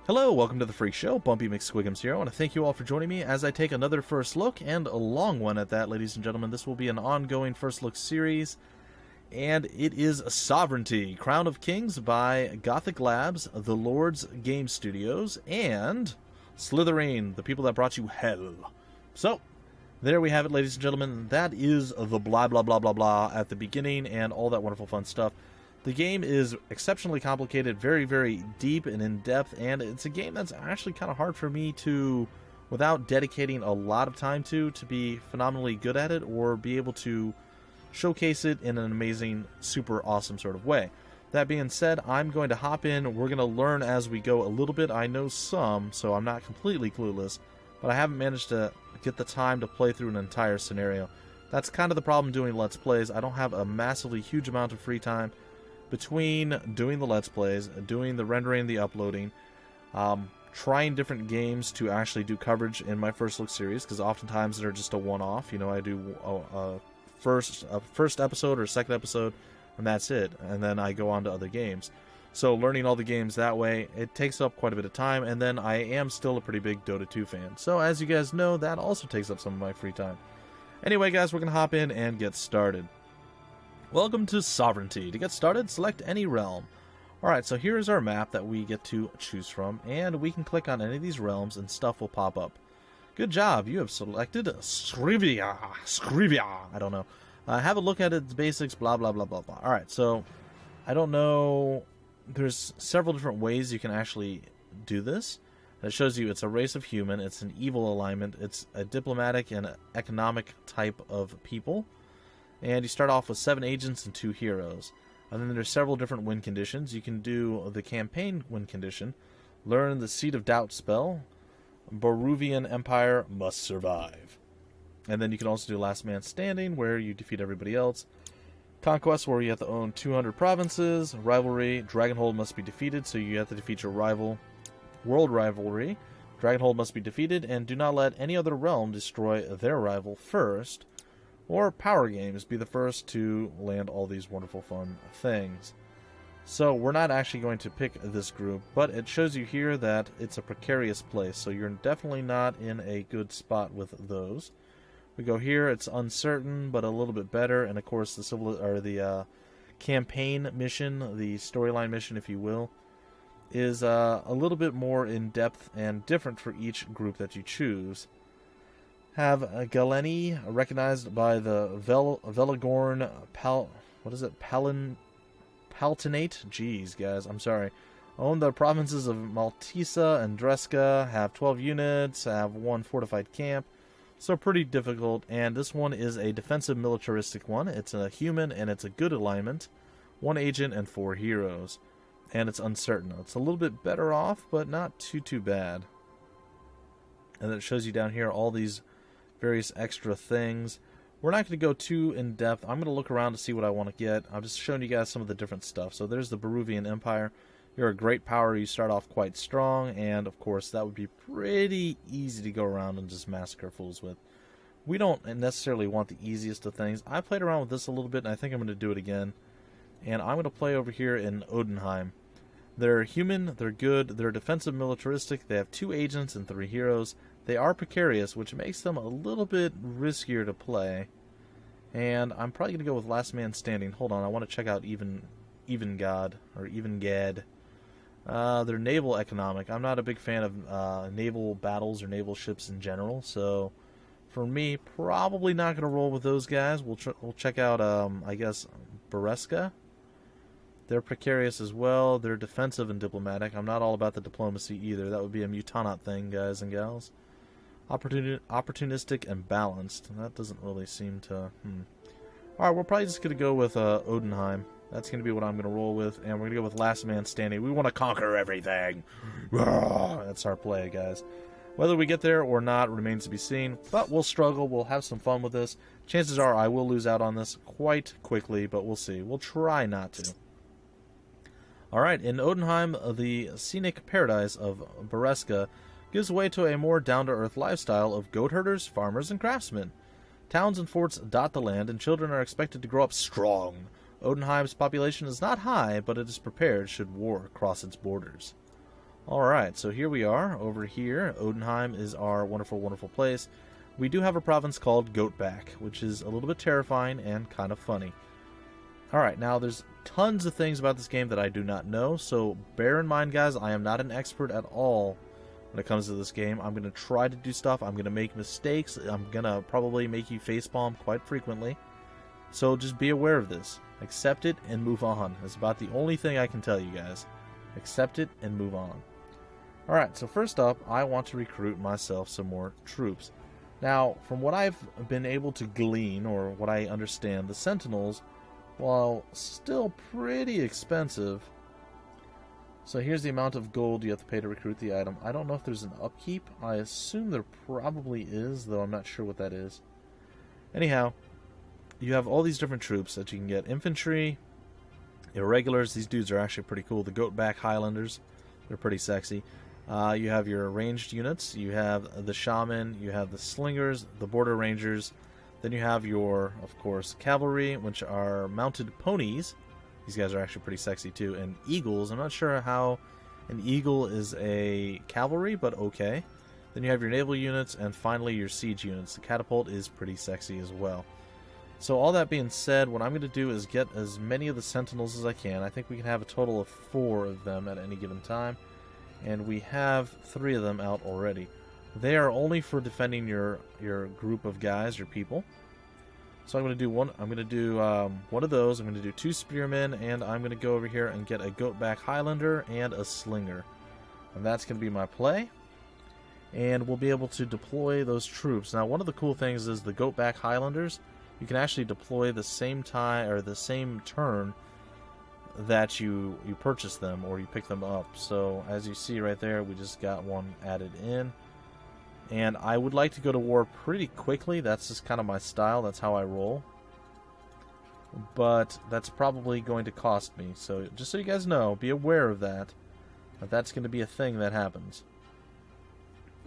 Hello, welcome to the Freak Show. Bumpy McSquigums here. I want to thank you all for joining me as I take another first look, and a long one at that, ladies and gentlemen. This will be an ongoing first look series, and it is Sovereignty, Crown of Kings by Gothic Labs, The Lords Game Studios, and Slitherine, the people that brought you hell. So, there we have it, ladies and gentlemen. That is the blah blah blah blah blah at the beginning and all that wonderful fun stuff. The game is exceptionally complicated, very, very deep and in-depth, and it's a game that's actually kind of hard for me to, without dedicating a lot of time to be phenomenally good at it or be able to showcase it in an amazing, super awesome sort of way. That being said, I'm going to hop in. We're going to learn as we go a little bit. I know some, so I'm not completely clueless, but I haven't managed to get the time to play through an entire scenario. That's kind of the problem doing Let's Plays. I don't have a massively huge amount of free time between doing the Let's Plays, doing the rendering, the uploading, trying different games to actually do coverage in my first look series, because oftentimes they're just a one-off. You know, I do a first episode or second episode, and that's it, and then I go on to other games. So learning all the games that way, it takes up quite a bit of time, and then I am still a pretty big Dota 2 fan. So as you guys know, that also takes up some of my free time. Anyway, guys, we're going to hop in and get started. Welcome to Sovereignty. To get started, select any realm. Alright, so here is our map that we get to choose from, and we can click on any of these realms and stuff will pop up. Good job, you have selected Scrivia. I don't know. Have a look at its basics, blah blah blah blah blah. Alright, so I don't know. There's several different ways you can actually do this. It shows you it's a race of human, it's an evil alignment, it's a diplomatic and economic type of people. And you start off with 7 agents and 2 heroes. And then there's several different win conditions. You can do the campaign win condition, learn the Seed of Doubt spell, Boruvian Empire must survive. And then you can also do Last Man Standing, where you defeat everybody else. Conquest, where you have to own 200 provinces. Rivalry, Dragonhold must be defeated, so you have to defeat your rival. World Rivalry, Dragonhold must be defeated, and do not let any other realm destroy their rival first. Or Power Games, be the first to land all these wonderful fun things. So we're not actually going to pick this group, but it shows you here that it's a precarious place, so you're definitely not in a good spot with those. We go here, it's uncertain, but a little bit better, and of course the campaign mission, the storyline mission, if you will, is a little bit more in-depth and different for each group that you choose. Have Galeni, recognized by the Velagorn Palatinate? Jeez, guys, I'm sorry. Own the provinces of Maltesa and Dreska, have 12 units, have 1 fortified camp. So pretty difficult, and this one is a defensive militaristic one. It's a human, and it's a good alignment. 1 agent and 4 heroes. And it's uncertain. It's a little bit better off, but not too bad. And then it shows you down here all these various extra things. We're not going to go too in depth. I'm going to look around to see what I want to get. I'm just showing you guys some of the different stuff. So there's the Boruvian Empire. You're a great power. You start off quite strong, and of course that would be pretty easy to go around and just massacre fools with. We don't necessarily want the easiest of things. I played around with this a little bit, and I think I'm going to do it again. And I'm going to play over here in Odenheim. They're human, they're good, they're defensive militaristic, they have 2 agents and 3 heroes. They are precarious, which makes them a little bit riskier to play. And I'm probably going to go with Last Man Standing. Hold on, I want to check out Even God, or Even Gad. They're naval economic. I'm not a big fan of naval battles or naval ships in general, so for me, probably not going to roll with those guys. We'll check out, I guess, Bereska. They're precarious as well. They're defensive and diplomatic. I'm not all about the diplomacy either. That would be a Mutanot thing, guys and gals. Opportunistic and balanced. That doesn't really seem to... Alright, we're probably just going to go with Odenheim. That's going to be what I'm going to roll with. And we're going to go with Last Man Standing. We want to conquer everything. That's our play, guys. Whether we get there or not remains to be seen. But we'll struggle. We'll have some fun with this. Chances are I will lose out on this quite quickly, but we'll see. We'll try not to. Alright, in Odenheim, the scenic paradise of Bereska gives way to a more down-to-earth lifestyle of goat herders, farmers, and craftsmen. Towns and forts dot the land, and children are expected to grow up strong. Odenheim's population is not high, but it is prepared should war cross its borders. Alright, so here we are, over here. Odenheim is our wonderful, wonderful place. We do have a province called Goatback, which is a little bit terrifying and kind of funny. Alright, now there's tons of things about this game that I do not know, so bear in mind, guys, I am not an expert at all when it comes to this game. I'm going to try to do stuff, I'm going to make mistakes, I'm going to probably make you facepalm quite frequently. So just be aware of this. Accept it and move on. That's about the only thing I can tell you guys. Accept it and move on. Alright, so first up, I want to recruit myself some more troops. Now, from what I've been able to glean, or what I understand, the Sentinels, while still pretty expensive... So here's the amount of gold you have to pay to recruit the item. I don't know if there's an upkeep. I assume there probably is, though I'm not sure what that is. Anyhow, you have all these different troops that you can get. Infantry, irregulars, these dudes are actually pretty cool. The Goatback Highlanders, they're pretty sexy. You have your ranged units, you have the shaman, you have the slingers, the border rangers, then you have your, of course, cavalry, which are mounted ponies. These guys are actually pretty sexy too. And eagles, I'm not sure how an eagle is a cavalry, but okay. Then you have your naval units, and finally your siege units. The catapult is pretty sexy as well. So all that being said, what I'm going to do is get as many of the sentinels as I can. I think we can have a total of 4 of them at any given time. And we have 3 of them out already. They are only for defending your group of guys, your people. So I'm going to do one. I'm going to do one of those. I'm going to do 2 spearmen, and I'm going to go over here and get a Goatback Highlander and a Slinger. And that's going to be my play. And we'll be able to deploy those troops. Now, one of the cool things is the Goatback Highlanders. You can actually deploy the same time or the same turn that you purchase them or you pick them up. So as you see right there, we just got one added in. And I would like to go to war pretty quickly. That's just kind of my style. That's how I roll. But that's probably going to cost me. So just so you guys know, be aware of that. That's going to be a thing that happens.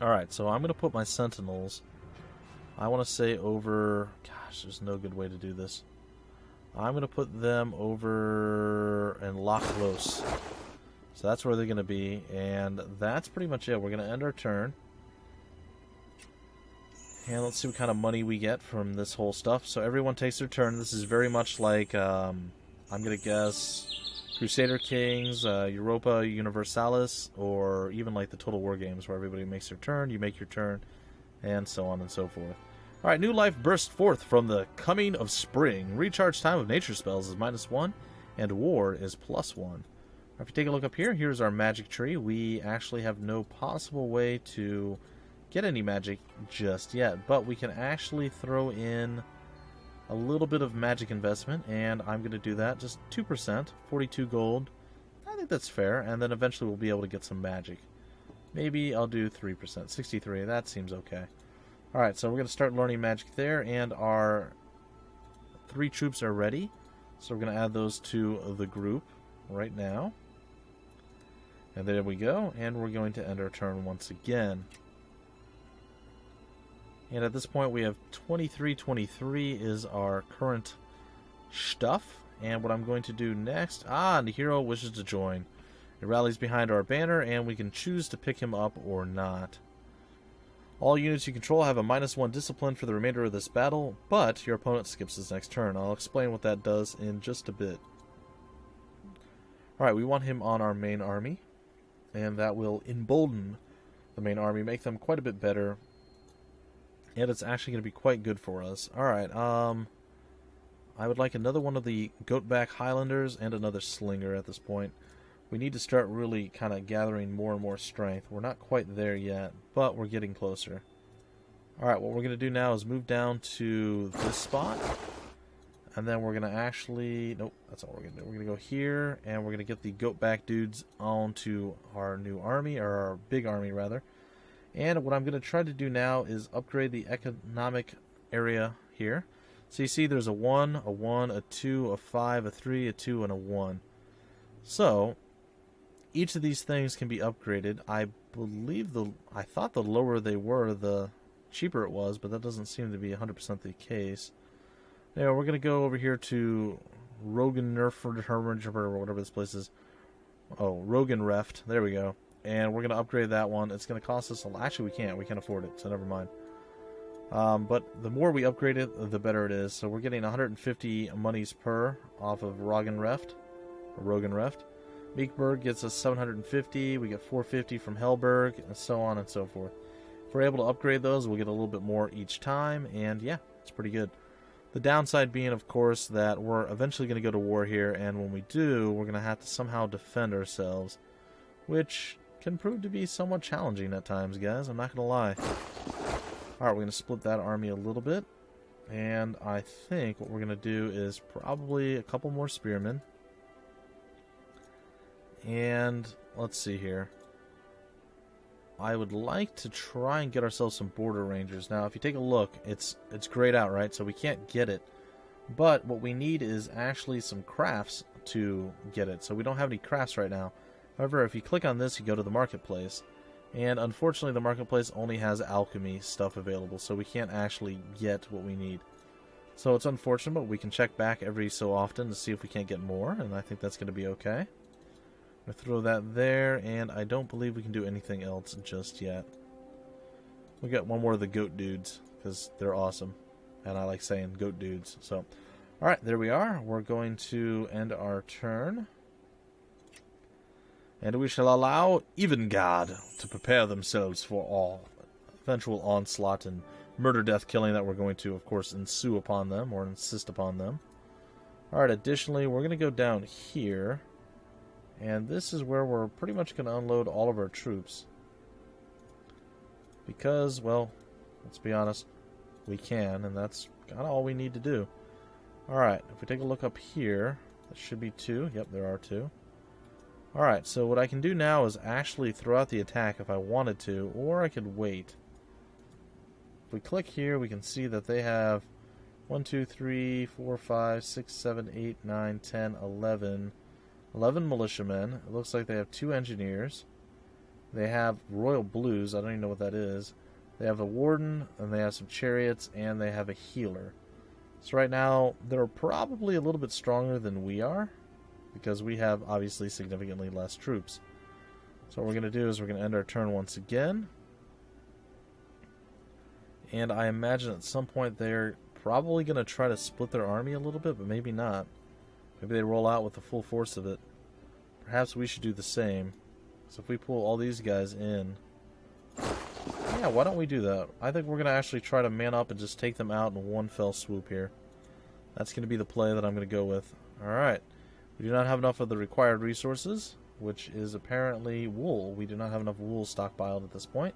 Alright, so I'm going to put my sentinels. I want to say over... Gosh, there's no good way to do this. I'm going to put them over in Lochlos. So that's where they're going to be. And that's pretty much it. We're going to end our turn. And let's see what kind of money we get from this whole stuff. So everyone takes their turn. This is very much like, I'm going to guess, Crusader Kings, Europa Universalis, or even like the Total War games where everybody makes their turn, you make your turn, and so on and so forth. Alright, new life bursts forth from the coming of spring. Recharge time of nature spells is -1, and war is +1. If you take a look up here, here's our magic tree. We actually have no possible way to get any magic just yet, but we can actually throw in a little bit of magic investment, and I'm going to do that. Just 2%, 42 gold. I think that's fair, and then eventually we'll be able to get some magic. Maybe I'll do 3%, 63. That seems okay. Alright, so we're going to start learning magic there, and our 3 troops are ready. So we're going to add those to the group right now. And there we go, and we're going to end our turn once again. And at this point we have 23 is our current stuff. And what I'm going to do next... the hero wishes to join. He rallies behind our banner, and we can choose to pick him up or not. All units you control have a -1 discipline for the remainder of this battle, but your opponent skips his next turn. I'll explain what that does in just a bit. Alright, we want him on our main army, and that will embolden the main army, make them quite a bit better, and it's actually going to be quite good for us. Alright, I would like another one of the Goatback Highlanders and another Slinger at this point. We need to start really kind of gathering more and more strength. We're not quite there yet, but we're getting closer. Alright, what we're going to do now is move down to this spot. And then we're going to actually... Nope, that's all we're going to do. We're going to go here, and we're going to get the Goatback dudes onto our new army, or our big army, rather. And what I'm going to try to do now is upgrade the economic area here. So you see there's a 1, a 1, a 2, a 5, a 3, a 2, and a 1. So... each of these things can be upgraded. I thought the lower they were, the cheaper it was, but that doesn't seem to be 100% the case. Now we're going to go over here to Rogennerford, or whatever this place is. Oh, Rogenreft. There we go. and we're going to upgrade that one. It's going to cost us actually we can't afford it, so never mind. But the more we upgrade it, the better it is. So we're getting 150 monies per off of Rogan Reft. Meekberg gets us 750. We get 450 from Hellberg, and so on and so forth. If we're able to upgrade those, we'll get a little bit more each time, and yeah, it's pretty good. The downside being, of course, that we're eventually going to go to war here, and when we do, we're going to have to somehow defend ourselves, which can prove to be somewhat challenging at times, guys. I'm not going to lie. Alright, we're going to split that army a little bit, and I think what we're going to do is probably a couple more spearmen. And let's see here. I would like to try and get ourselves some border rangers. Now, if you take a look, it's grayed out, right? So we can't get it. But what we need is actually some crafts to get it. So we don't have any crafts right now. However, if you click on this, you go to the marketplace. And unfortunately, the marketplace only has alchemy stuff available. So we can't actually get what we need. So it's unfortunate, but we can check back every so often to see if we can't get more. And I think that's going to be okay. I'm going to throw that there, and I don't believe we can do anything else just yet. We got one more of the goat dudes, because they're awesome. And I like saying goat dudes. So, alright, there we are. We're going to end our turn. And we shall allow Evengard to prepare themselves for all eventual onslaught and murder, death, killing that we're going to, of course, ensue upon them, or insist upon them. Alright, additionally, we're going to go down here. And this is where we're pretty much going to unload all of our troops. Because, well, let's be honest, we can, and that's kind of all we need to do. Alright, if we take a look up here, there should be 2. Yep, there are 2. Alright, so what I can do now is actually throw out the attack if I wanted to, or I could wait. If we click here, we can see that they have 1, 2, 3, 4, 5, 6, 7, 8, 9, 10, 11... 11 militiamen. It looks like they have 2 engineers. They have royal blues. I don't even know what that is. They have a warden, and they have some chariots, and they have a healer. So right now, they're probably a little bit stronger than we are, because we have, obviously, significantly less troops. So what we're going to do is we're going to end our turn once again. And I imagine at some point they're probably going to try to split their army a little bit, but maybe not. Maybe they roll out with the full force of it. Perhaps we should do the same. So if we pull all these guys in... Yeah, why don't we do that? I think we're going to actually try to man up and just take them out in one fell swoop here. That's going to be the play that I'm going to go with. Alright. We do not have enough of the required resources, which is apparently wool. We do not have enough wool stockpiled at this point.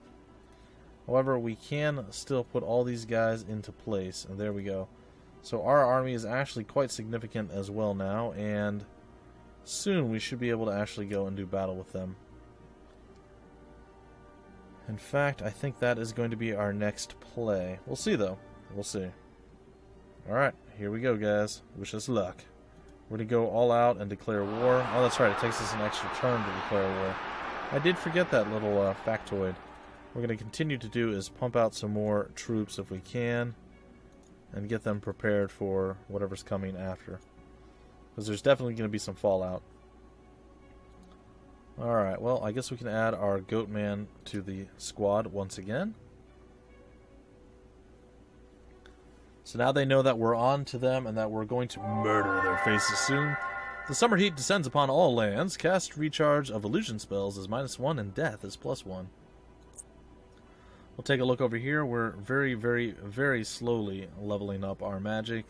However, we can still put all these guys into place. And there we go. So our army is actually quite significant as well now, and soon we should be able to actually go and do battle with them. In fact, I think that is going to be our next play. We'll see, though. We'll see. Alright, here we go, guys. Wish us luck. We're going to go all out and declare war. Oh, that's right. It takes us an extra turn to declare war. I did forget that little factoid. What we're going to continue to do is pump out some more troops if we can, and get them prepared for whatever's coming after. Because there's definitely going to be some fallout. Alright, well, I guess we can add our goat man to the squad once again. So now they know that we're on to them and that we're going to murder their faces soon. The summer heat descends upon all lands. Cast recharge of illusion spells is -1 and death is +1. We'll take a look over here. We're very, very, very slowly leveling up our magic.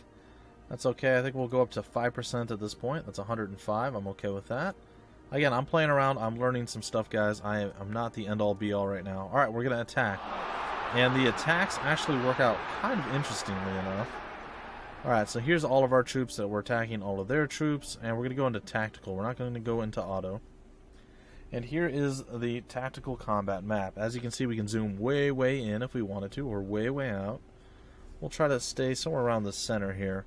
That's okay. I think we'll go up to 5% at this point. That's 105. I'm okay with that. Again, I'm playing around. I'm learning some stuff, guys. I'm not the end-all, be-all right now. Alright, we're going to attack. And the attacks actually work out kind of interestingly enough. Alright, so here's all of our troops that we're attacking, all of their troops. And we're going to go into tactical. We're not going to go into auto. And here is the tactical combat map. As you can see, we can zoom way, way in if we wanted to, or way, way out. We'll try to stay somewhere around the center here.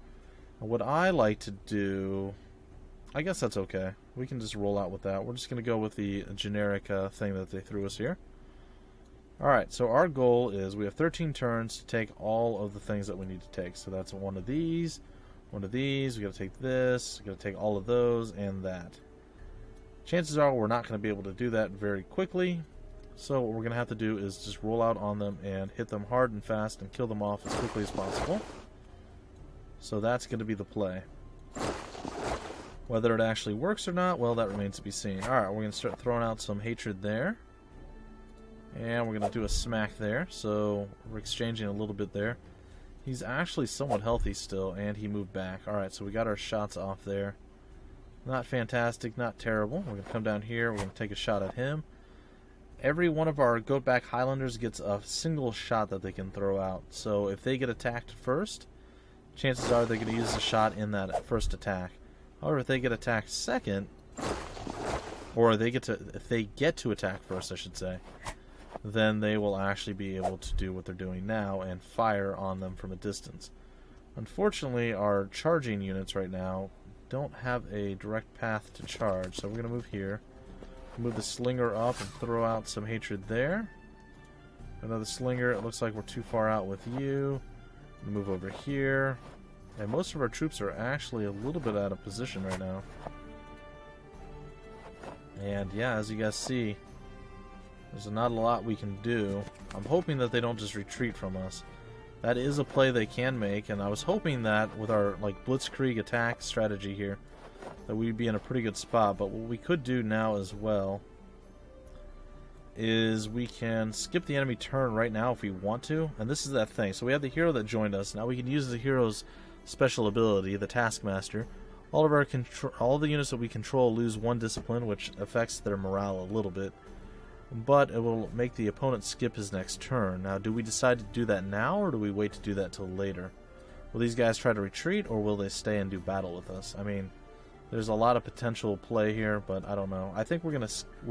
And what I like to do... I guess that's okay. We can just roll out with that. We're just going to go with the generic thing that they threw us here. Alright, so our goal is we have 13 turns to take all of the things that we need to take. So that's one of these, we got to take this, we got to take all of those, and that. Chances are we're not going to be able to do that very quickly. So what we're going to have to do is just roll out on them and hit them hard and fast and kill them off as quickly as possible. So that's going to be the play. Whether it actually works or not, well, that remains to be seen. Alright, we're going to start throwing out some hatred there. And we're going to do a smack there. So we're exchanging a little bit there. He's actually somewhat healthy still, and he moved back. Alright, so we got our shots off there. Not fantastic, not terrible. We're going to come down here. We're going to take a shot at him. Every one of our Goatback Highlanders gets a single shot that they can throw out. So if they get attacked first, chances are they're going to use the shot in that first attack. However, if they get attacked second, or if they get to attack first, I should say, then they will actually be able to do what they're doing now and fire on them from a distance. Unfortunately, our charging units right now don't have a direct path to charge, so we're going to move here. Move the slinger up and throw out some hatred there. Another slinger. It looks like we're too far out with you. Move over here. And most of our troops are actually a little bit out of position right now. And yeah, as you guys see, there's not a lot we can do. I'm hoping that they don't just retreat from us. That is a play they can make, and I was hoping that with our blitzkrieg attack strategy here, that we'd be in a pretty good spot. But what we could do now as well is we can skip the enemy turn right now if we want to. And this is that thing. So we have the hero that joined us. Now we can use the hero's special ability, the Taskmaster. All the units that we control lose 1 discipline, which affects their morale a little bit. But it will make the opponent skip his next turn. Now, do we decide to do that now, or do we wait to do that till later? Will these guys try to retreat, or will they stay and do battle with us? I mean, there's a lot of potential play here, but I don't know. I think we're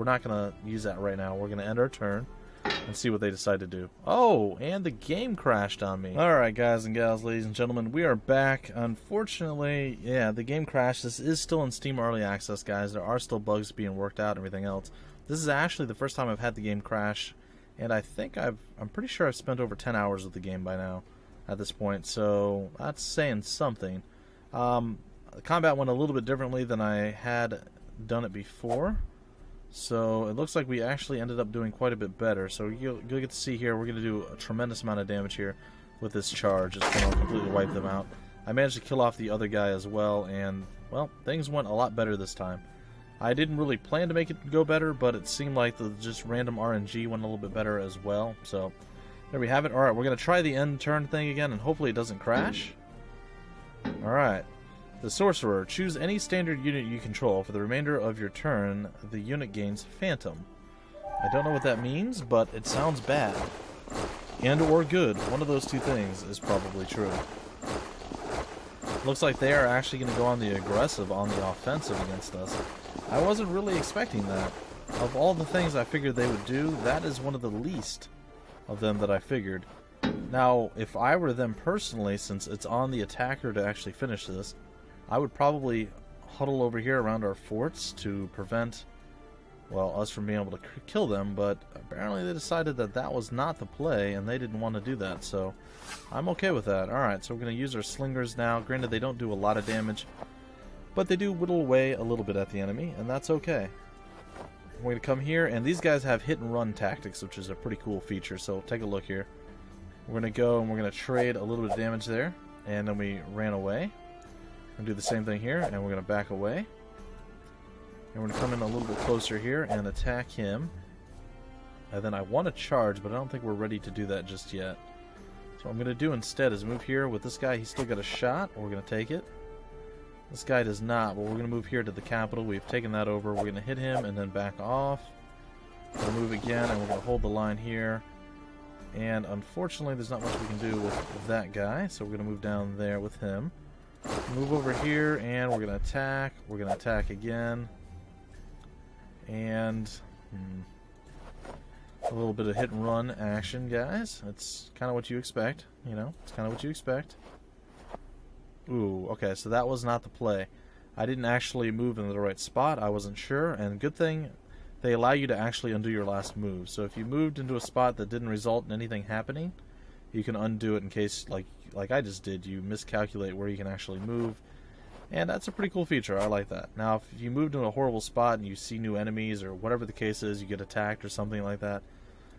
not gonna use that right now. We're gonna end our turn and see what they decide to do. Oh, and the game crashed on me. Alright, guys and gals, ladies and gentlemen, we are back. Unfortunately, yeah, the game crashed. This is still in Steam Early Access, guys. There are still bugs being worked out and everything else. This is actually the first time I've had the game crash, and I think I'm pretty sure I've spent over 10 hours with the game by now at this point, so that's saying something. The combat went a little bit differently than I had done it before. So it looks like we actually ended up doing quite a bit better. So you'll get to see here, we're going to do a tremendous amount of damage here with this charge. It's going to completely wipe them out. I managed to kill off the other guy as well, and, well, things went a lot better this time. I didn't really plan to make it go better, but it seemed like the just random RNG went a little bit better as well. So there we have it. Alright, we're going to try the end turn thing again, and hopefully it doesn't crash. Alright. The Sorcerer. Choose any standard unit you control. For the remainder of your turn, the unit gains Phantom. I don't know what that means, but it sounds bad. And or good. One of those two things is probably true. Looks like they are actually going to go on the aggressive, on the offensive against us. I wasn't really expecting that. Of all the things I figured they would do, that is one of the least of them that I figured. Now, if I were them personally, since it's on the attacker to actually finish this, I would probably huddle over here around our forts to prevent, well, us from being able to kill them, but apparently they decided that that was not the play, and they didn't want to do that, so I'm okay with that. Alright, so we're going to use our slingers now. Granted, they don't do a lot of damage, but they do whittle away a little bit at the enemy, and that's okay. We're going to come here, and these guys have hit-and-run tactics, which is a pretty cool feature, so take a look here. We're going to go, and we're going to trade a little bit of damage there, and then we ran away. And do the same thing here, and we're going to back away. And we're going to come in a little bit closer here and attack him. And then I want to charge, but I don't think we're ready to do that just yet. So what I'm going to do instead is move here with this guy. He's still got a shot. We're going to take it. This guy does not, but we're going to move here to the capital. We've taken that over. We're going to hit him and then back off. We're going to move again, and we're going to hold the line here. And unfortunately, there's not much we can do with that guy, so we're going to move down there with him. Move over here, and we're going to attack. We're going to attack again. And a little bit of hit and run action, guys. It's kind of what you expect. You know, it's kind of what you expect. Ooh, okay, so that was not the play. I didn't actually move in the right spot. I wasn't sure, and good thing they allow you to actually undo your last move. So if you moved into a spot that didn't result in anything happening, you can undo it in case, like I just did, you miscalculate where you can actually move, And that's a pretty cool feature. I like that. Now, if you move to a horrible spot and you see new enemies or whatever the case is, you get attacked or something like that,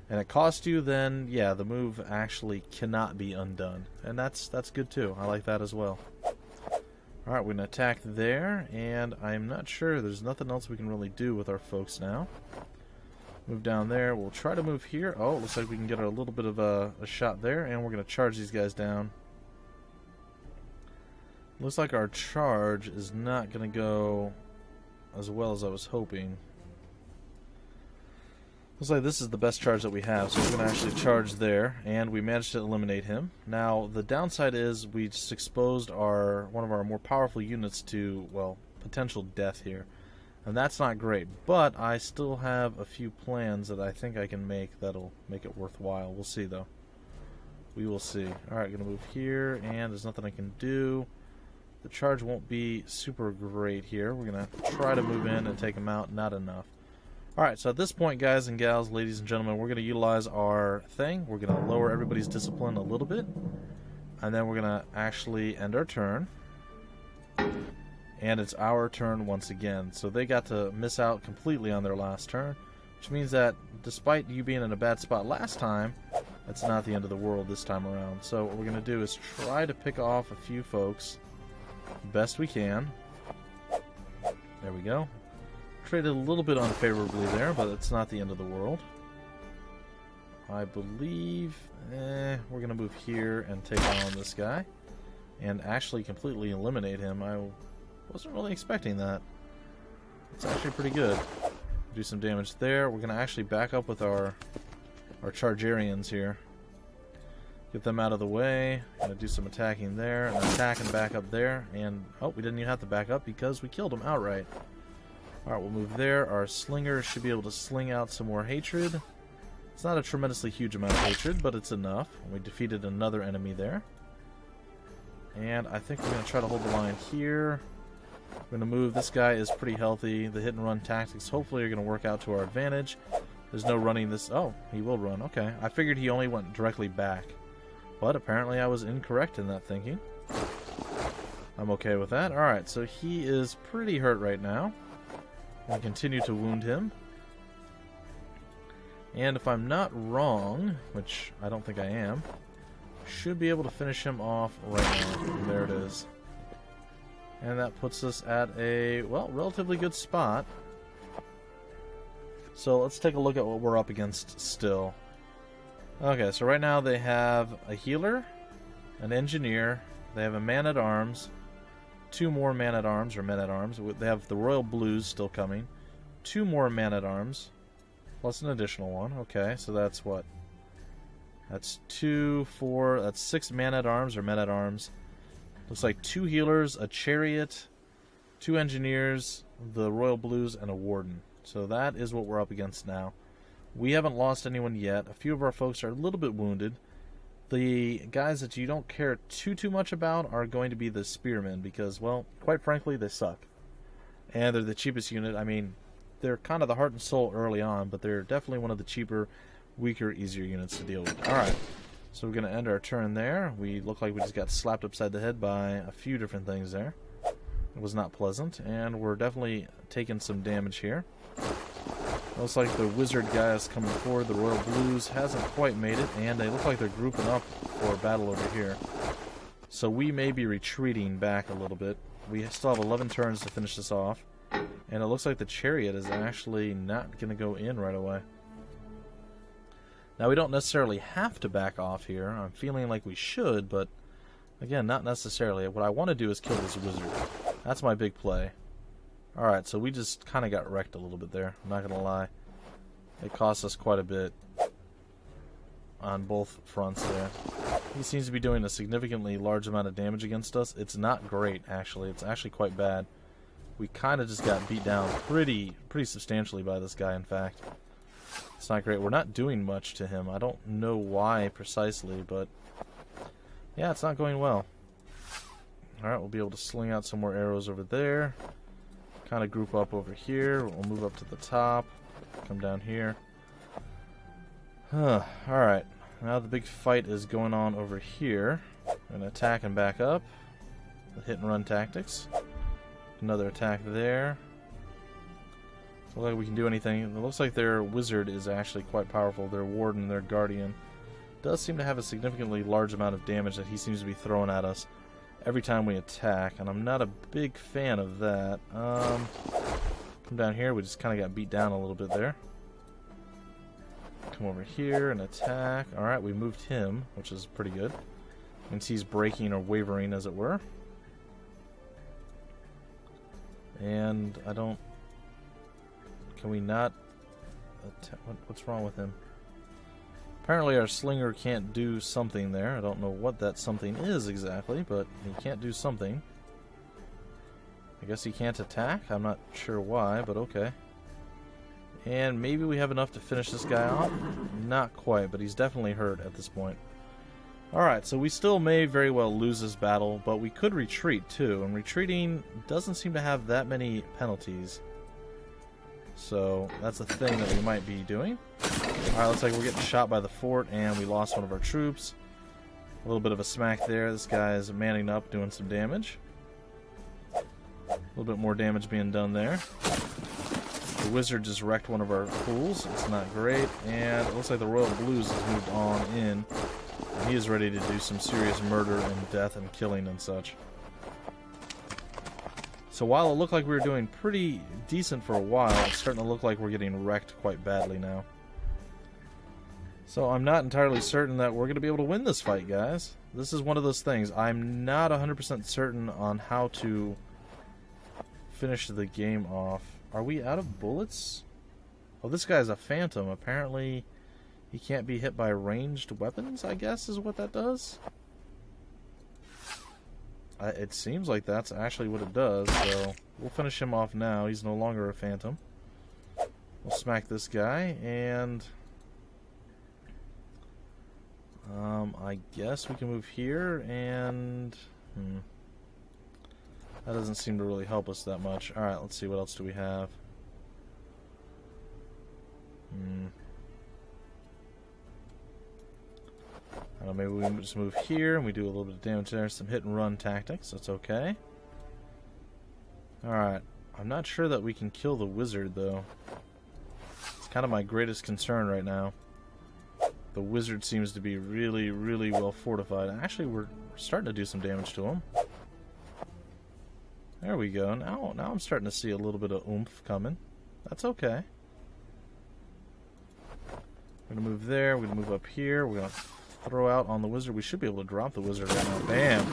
and it costs you, then yeah, the move actually cannot be undone. And that's good too. I like that as well. Alright, we're going to attack there, and I'm not sure. There's nothing else we can really do with our folks now. Move down there. We'll try to move here. Oh, looks like we can get a little bit of a shot there, and we're going to charge these guys down. Looks like our charge is not going to go as well as I was hoping. Looks like this is the best charge that we have, so we're going to actually charge there, and we managed to eliminate him. Now, the downside is we just exposed one of our more powerful units to, well, potential death here. And that's not great, but I still have a few plans that I think I can make that'll make it worthwhile. We'll see, though. We will see. Alright, going to move here, and there's nothing I can do. The charge won't be super great here. We're going to try to move in and take him out. Not enough. Alright, so at this point, guys and gals, ladies and gentlemen, we're going to utilize our thing. We're going to lower everybody's discipline a little bit. And then we're going to actually end our turn. And it's our turn once again. So they got to miss out completely on their last turn. Which means that despite you being in a bad spot last time, it's not the end of the world this time around. So what we're going to do is try to pick off a few folks best we can. There we go. Traded a little bit unfavorably there, but it's not the end of the world. I believe we're going to move here and take on this guy and actually completely eliminate him. I wasn't really expecting that. It's actually pretty good. Do some damage there. We're going to actually back up with our Chargerians here. Get them out of the way. Gonna do some attacking there, and attack and back up there. And oh, we didn't even have to back up because we killed him outright. Alright, we'll move there. Our slingers should be able to sling out some more hatred. It's not a tremendously huge amount of hatred, but it's enough. We defeated another enemy there. And I think we're going to try to hold the line here. We're going to move. This guy is pretty healthy. The hit and run tactics hopefully are going to work out to our advantage. There's no running this. Oh, he will run. Okay. I figured he only went directly back. But apparently I was incorrect in that thinking. I'm okay with that. Alright, so he is pretty hurt right now. I'll continue to wound him. And if I'm not wrong, which I don't think I am, should be able to finish him off right now. There it is. And that puts us at a, well, relatively good spot. So let's take a look at what we're up against still. Okay, so right now they have a healer, an engineer, they have a man-at-arms, 2 more man-at-arms, or men-at-arms. They have the Royal Blues still coming, 2 more man-at-arms, plus an additional one. Okay, so that's what? That's 2, 4, that's 6 man-at-arms, or men-at-arms. Looks like 2 healers, a chariot, 2 engineers, the Royal Blues, and a warden. So that is what we're up against now. We haven't lost anyone yet. A few of our folks are a little bit wounded. The guys that you don't care too much about are going to be the spearmen because, well, quite frankly, they suck. And they're the cheapest unit. I mean, they're kind of the heart and soul early on, but they're definitely one of the cheaper, weaker, easier units to deal with. Alright, so we're going to end our turn there. We look like we just got slapped upside the head by a few different things there. It was not pleasant, and we're definitely taking some damage here. Looks like the wizard guy is coming forward. The Royal Blues hasn't quite made it, and they look like they're grouping up for a battle over here. So we may be retreating back a little bit. We still have 11 turns to finish this off, and it looks like the chariot is actually not going to go in right away. Now, we don't necessarily have to back off here. I'm feeling like we should, but again, not necessarily. What I want to do is kill this wizard. That's my big play. Alright, so we just kind of got wrecked a little bit there. I'm not going to lie. It cost us quite a bit on both fronts there. He seems to be doing a significantly large amount of damage against us. It's not great, actually. It's actually quite bad. We kind of just got beat down pretty substantially by this guy, in fact. It's not great. We're not doing much to him. I don't know why precisely, but yeah, it's not going well. Alright, we'll be able to sling out some more arrows over there. Kind of group up over here. We'll move up to the top. Come down here. Alright. Now the big fight is going on over here. We're going to attack and back up. The hit and run tactics. Another attack there. Doesn't look like we can do anything. It looks like their wizard is actually quite powerful. Their warden, their guardian, does seem to have a significantly large amount of damage that he seems to be throwing at us every time we attack, and I'm not a big fan of that. Come down here. We just kind of got beat down a little bit there. Come over here and attack. Alright, we moved him, which is pretty good. Means he's breaking or wavering, as it were. And I don't... Can we not... What's wrong with him? Apparently our slinger can't do something there. I don't know what that something is exactly, but he can't do something. I guess he can't attack? I'm not sure why, but okay. And maybe we have enough to finish this guy off? Not quite, but he's definitely hurt at this point. Alright, so we still may very well lose this battle, but we could retreat too, and retreating doesn't seem to have that many penalties. So that's a thing that we might be doing. Alright, looks like we're getting shot by the fort, and we lost one of our troops. A little bit of a smack there. This guy is manning up, doing some damage. A little bit more damage being done there. The wizard just wrecked one of our fools. It's not great. And it looks like the Royal Blues has moved on in. And he is ready to do some serious murder and death and killing and such. So while it looked like we were doing pretty decent for a while, it's starting to look like we're getting wrecked quite badly now. So I'm not entirely certain that we're going to be able to win this fight, guys. This is one of those things. I'm not 100% certain on how to finish the game off. Are we out of bullets? Oh, this guy's a phantom. Apparently, he can't be hit by ranged weapons, I guess, is what that does. It seems like that's actually what it does, so we'll finish him off now. He's no longer a phantom. We'll smack this guy, and... I guess we can move here, and... That doesn't seem to really help us that much. Alright, let's see, what else do we have? I don't know, maybe we can just move here, and we do a little bit of damage there. Some hit-and-run tactics, that's okay. Alright, I'm not sure that we can kill the wizard, though. It's kind of my greatest concern right now. The wizard seems to be really, really well fortified. Actually, we're starting to do some damage to him. There we go. Now I'm starting to see a little bit of oomph coming. That's okay. We're going to move there. We're going to move up here. We're going to throw out on the wizard. We should be able to drop the wizard right now. Bam!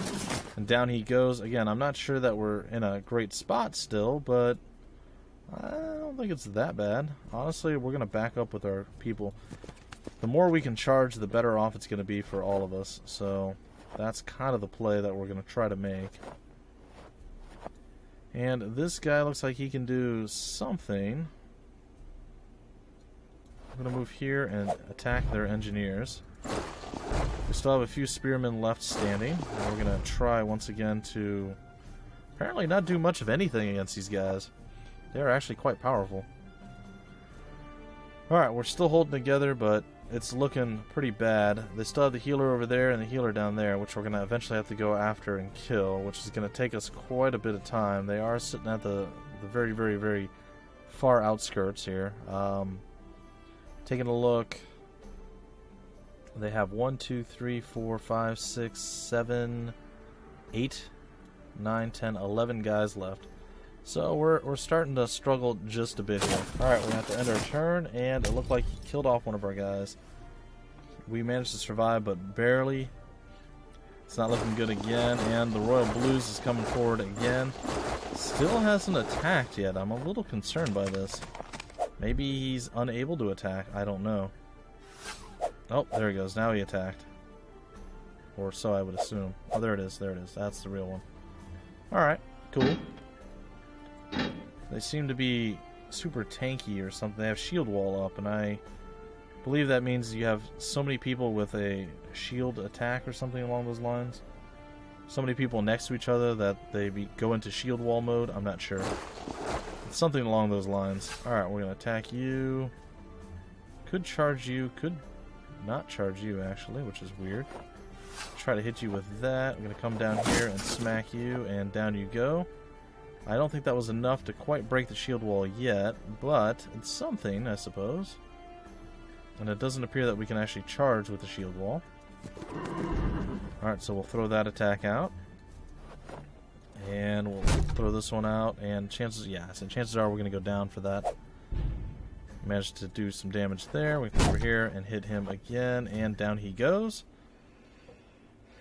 And down he goes. Again, I'm not sure that we're in a great spot still, but I don't think it's that bad. Honestly, we're going to back up with our people. The more we can charge, the better off it's going to be for all of us. So that's kind of the play that we're going to try to make. And this guy looks like he can do something. I'm going to move here and attack their engineers. We still have a few spearmen left standing. And we're going to try once again to apparently not do much of anything against these guys. They're actually quite powerful. Alright, we're still holding together, but it's looking pretty bad. They still have the healer over there and the healer down there, which we're going to eventually have to go after and kill, which is going to take us quite a bit of time. They are sitting at the very, very, very far outskirts here. Taking a look, they have 1, 2, 3, 4, 5, 6, 7, 8, 9, 10, 11 guys left. So we're starting to struggle just a bit here. Alright, we have to end our turn, and it looked like he killed off one of our guys. We managed to survive, but barely. It's not looking good again, and the Royal Blues is coming forward again. Still hasn't attacked yet. I'm a little concerned by this. Maybe he's unable to attack. I don't know. Oh, there he goes. Now he attacked. Or so I would assume. Oh, there it is. There it is. That's the real one. Alright, cool. They seem to be super tanky or something. They have shield wall up, and I believe that means you have so many people with a shield attack or something along those lines. So many people next to each other that they go into shield wall mode. I'm not sure. It's something along those lines. Alright, we're going to attack you. Could charge you. Could not charge you, actually, which is weird. Try to hit you with that. I'm going to come down here and smack you, and down you go. I don't think that was enough to quite break the shield wall yet, but it's something, I suppose. And it doesn't appear that we can actually charge with the shield wall. Alright, so we'll throw that attack out. And we'll throw this one out, and chances are we're going to go down for that. Managed to do some damage there. We come over here and hit him again, and down he goes.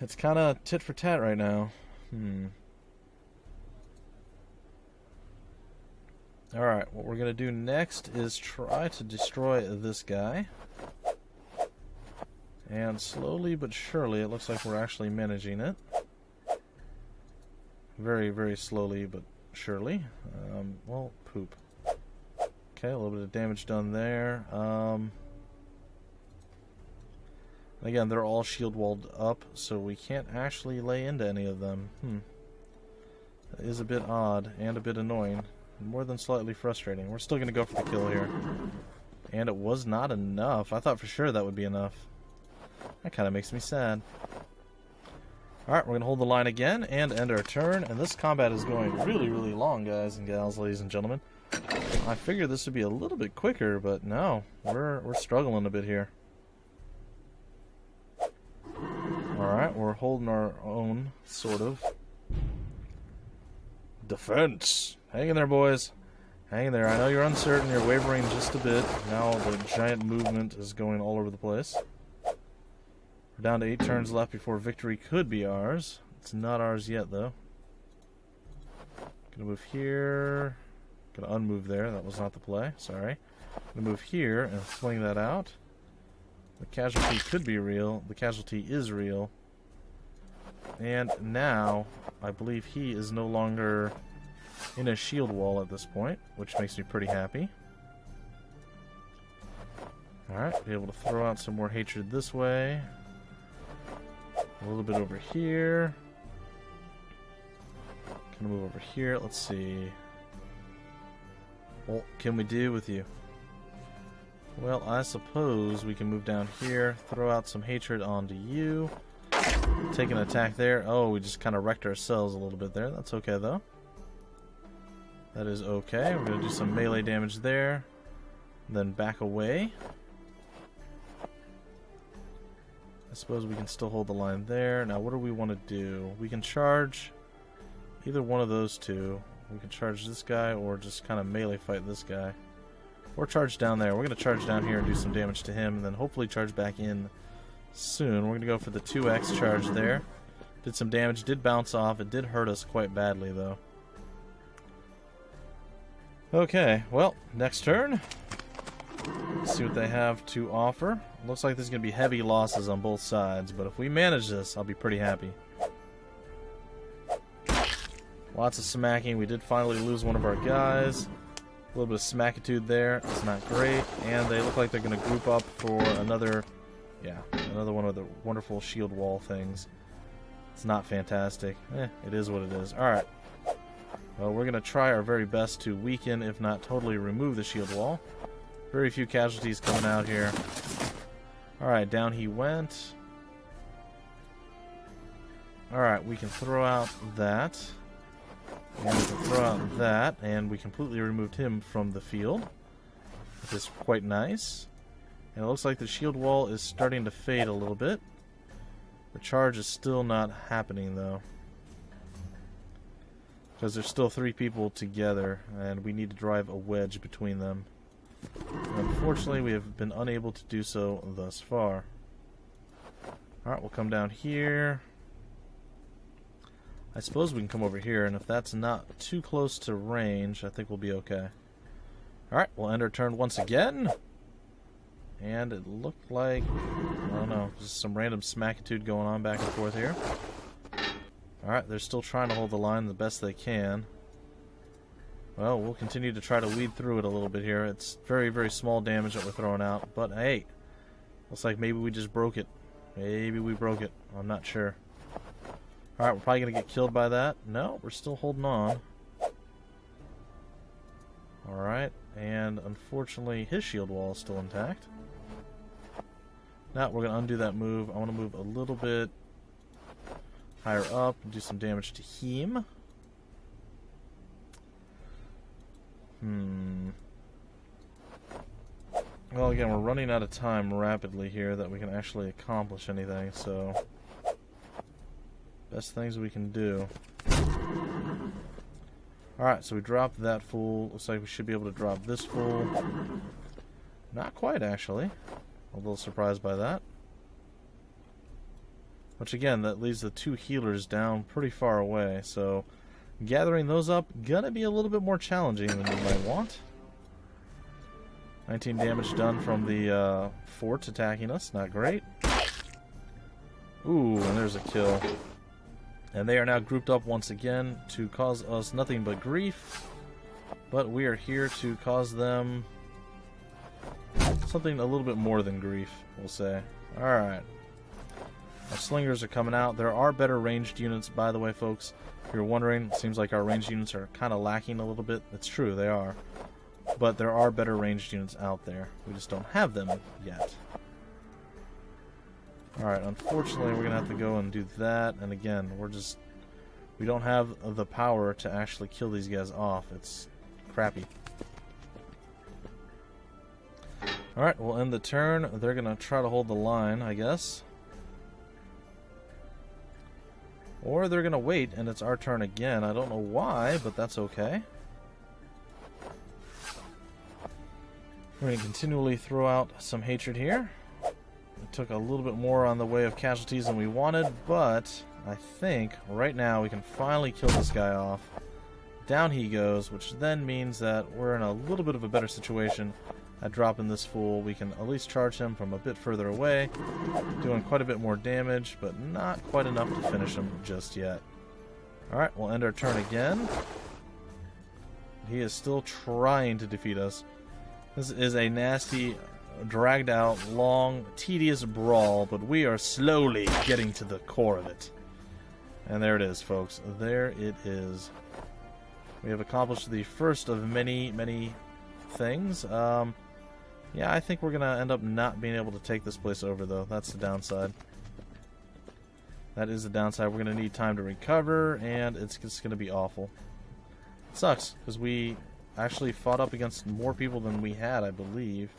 It's kind of tit for tat right now. Alright, what we're going to do next is try to destroy this guy. And slowly but surely, it looks like we're actually managing it. Very, very slowly but surely. Well, poop. Okay, a little bit of damage done there. Again, they're all shield walled up, so we can't actually lay into any of them. That is a bit odd and a bit annoying. More than slightly frustrating. We're still going to go for the kill here. And it was not enough. I thought for sure that would be enough. That kind of makes me sad. Alright, we're going to hold the line again and end our turn. And this combat is going really, really long, guys and gals, ladies and gentlemen. I figured this would be a little bit quicker, but no. We're struggling a bit here. Alright, we're holding our own, sort of. Defense! Hang in there, boys. Hang in there. I know you're uncertain, you're wavering just a bit. Now the giant movement is going all over the place. We're down to 8 turns left before victory could be ours. It's not ours yet, though. Gonna move here. Gonna unmove there. That was not the play. Sorry. Gonna move here and fling that out. The casualty could be real. The casualty is real. And now, I believe he is no longer in a shield wall at this point, which makes me pretty happy. Alright, be able to throw out some more hatred this way. A little bit over here. Gonna move over here. Let's see. What can we do with you? Well, I suppose we can move down here, throw out some hatred onto you. Take an attack there. Oh, we just kind of wrecked ourselves a little bit there. That's okay, though. That is okay. We're going to do some melee damage there. Then back away. I suppose we can still hold the line there. Now, what do we want to do? We can charge either one of those two. We can charge this guy or just kind of melee fight this guy. Or charge down there. We're going to charge down here and do some damage to him, and then hopefully charge back in soon. We're going to go for the 2x charge there. Did some damage, did bounce off. It did hurt us quite badly, though. Okay, well, next turn. Let's see what they have to offer. Looks like there's going to be heavy losses on both sides, but if we manage this, I'll be pretty happy. Lots of smacking. We did finally lose one of our guys. A little bit of smackitude there. It's not great. And they look like they're going to group up for another one of the wonderful shield wall things. It's not fantastic. It is what it is. Alright. Well, we're going to try our very best to weaken, if not totally remove the shield wall. Very few casualties coming out here. Alright, down he went. Alright, we can throw out that. And we can throw out that, and we completely removed him from the field. Which is quite nice. And it looks like the shield wall is starting to fade a little bit. The charge is still not happening, though. Because there's still 3 people together, and we need to drive a wedge between them. And unfortunately, we have been unable to do so thus far. Alright, we'll come down here. I suppose we can come over here, and if that's not too close to range, I think we'll be okay. Alright, we'll end our turn once again. And it looked like, I don't know, just some random smackitude going on back and forth here. Alright, they're still trying to hold the line the best they can. Well, we'll continue to try to weed through it a little bit here. It's very, very small damage that we're throwing out. But hey, looks like maybe we just broke it. Maybe we broke it. I'm not sure. Alright, we're probably going to get killed by that. No, we're still holding on. Alright, and unfortunately his shield wall is still intact. Now we're going to undo that move. I want to move a little bit higher up and do some damage to him. Well, again, we're running out of time rapidly here that we can actually accomplish anything, so... Best things we can do. Alright, so we dropped that fool. Looks like we should be able to drop this fool. Not quite, actually. A little surprised by that. Which, again, that leaves the 2 healers down pretty far away, so... Gathering those up, gonna be a little bit more challenging than you might want. 19 damage done from the fort attacking us, not great. Ooh, and there's a kill. And they are now grouped up once again to cause us nothing but grief. But we are here to cause them something a little bit more than grief, we'll say. Alright. Our slingers are coming out. There are better ranged units, by the way, folks. If you're wondering, it seems like our ranged units are kind of lacking a little bit. It's true, they are. But there are better ranged units out there. We just don't have them yet. Alright, unfortunately, we're going to have to go and do that. And again, we don't have the power to actually kill these guys off. It's crappy. Alright, we'll end the turn. They're going to try to hold the line, I guess. Or they're going to wait, and it's our turn again. I don't know why, but that's okay. We're going to continually throw out some hatred here. It took a little bit more on the way of casualties than we wanted, but I think right now we can finally kill this guy off. Down he goes, which then means that we're in a little bit of a better situation at dropping this fool. We can at least charge him from a bit further away, doing quite a bit more damage, but not quite enough to finish him just yet. Alright, we'll end our turn again. He is still trying to defeat us. This is a nasty, dragged out, long, tedious brawl, but we are slowly getting to the core of it. And there it is, folks. There it is. We have accomplished the first of many, many things. Yeah, I think we're going to end up not being able to take this place over, though. That's the downside. That is the downside. We're going to need time to recover, and it's just going to be awful. It sucks, because we actually fought up against more people than we had, I believe.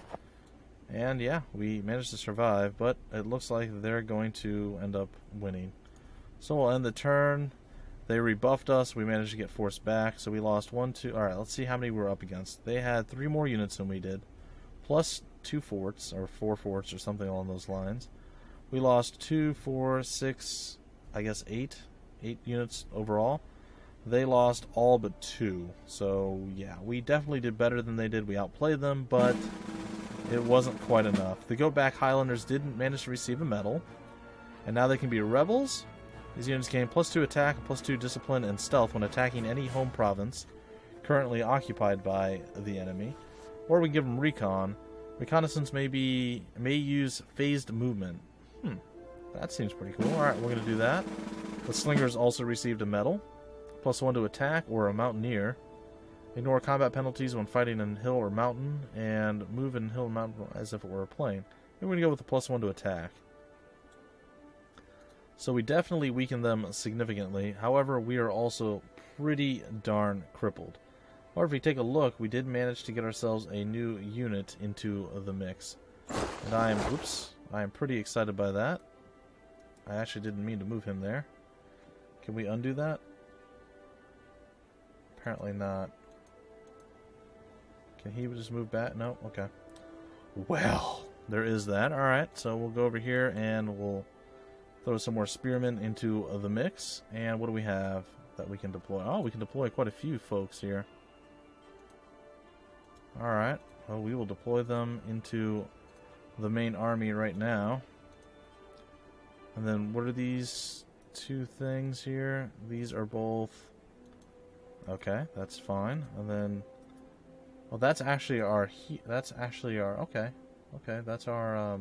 And yeah, we managed to survive, but it looks like they're going to end up winning. So we'll end the turn. They rebuffed us. We managed to get forced back, so we lost 1, 2... Alright, let's see how many we're up against. They had 3 more units than we did, plus 2 forts, or 4 forts, or something along those lines. We lost 2, 4, 6, I guess 8 units overall. They lost all but 2. So, yeah, we definitely did better than they did. We outplayed them, but it wasn't quite enough. The Go Back Highlanders didn't manage to receive a medal, and now they can be rebels. These units gain plus 2 attack, plus 2 discipline, and stealth when attacking any home province currently occupied by the enemy. Or we can give them recon. Reconnaissance may use phased movement. That seems pretty cool. Alright, we're going to do that. The Slingers also received a medal. Plus 1 to attack, or a mountaineer. Ignore combat penalties when fighting in hill or mountain, and move in hill and mountain as if it were a plane. We're going to go with the plus 1 to attack. So we definitely weaken them significantly. However, we are also pretty darn crippled. Or if we take a look, we did manage to get ourselves a new unit into the mix. And I am pretty excited by that. I actually didn't mean to move him there. Can we undo that? Apparently not. Can he just move back? No? Okay. Well, there is that. Alright, so we'll go over here and we'll throw some more spearmen into the mix. And what do we have that we can deploy? Oh, we can deploy quite a few folks here. Alright, well, we will deploy them into the main army right now. And then what are these 2 things here? These are both... Okay, that's fine. And then, well, that's actually our okay, that's our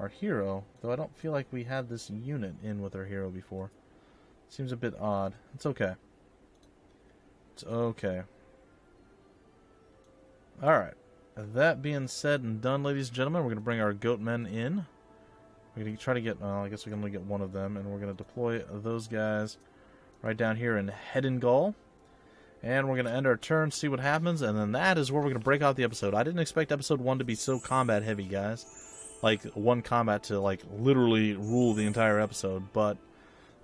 hero. Though I don't feel like we had this unit in with our hero before. Seems a bit odd. It's okay. It's okay. All right. That being said and done, ladies and gentlemen, we're going to bring our goat men in. We're going to try to get. I guess we can only get one of them, and we're going to deploy those guys right down here in Hedengall. And we're going to end our turn, see what happens, and then that is where we're going to break out the episode. I didn't expect episode 1 to be so combat heavy, guys. Like, one combat to, like, literally rule the entire episode, but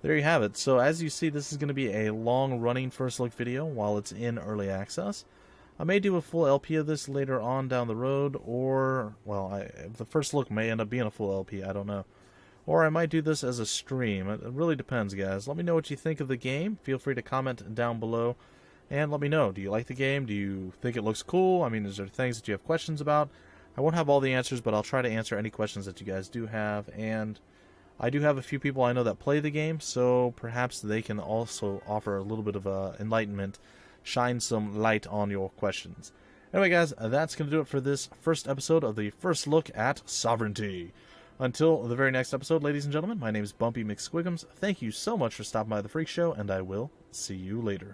there you have it. So, as you see, this is going to be a long-running first look video while it's in early access. I may do a full LP of this later on down the road, or, well, the first look may end up being a full LP, I don't know. Or I might do this as a stream. It really depends, guys. Let me know what you think of the game. Feel free to comment down below. And let me know, do you like the game? Do you think it looks cool? I mean, is there things that you have questions about? I won't have all the answers, but I'll try to answer any questions that you guys do have. And I do have a few people I know that play the game, so perhaps they can also offer a little bit of enlightenment, shine some light on your questions. Anyway, guys, that's going to do it for this first episode of the first look at Sovereignty. Until the very next episode, ladies and gentlemen, my name is Bumpy McSquigums. Thank you so much for stopping by the Freak Show, and I will see you later.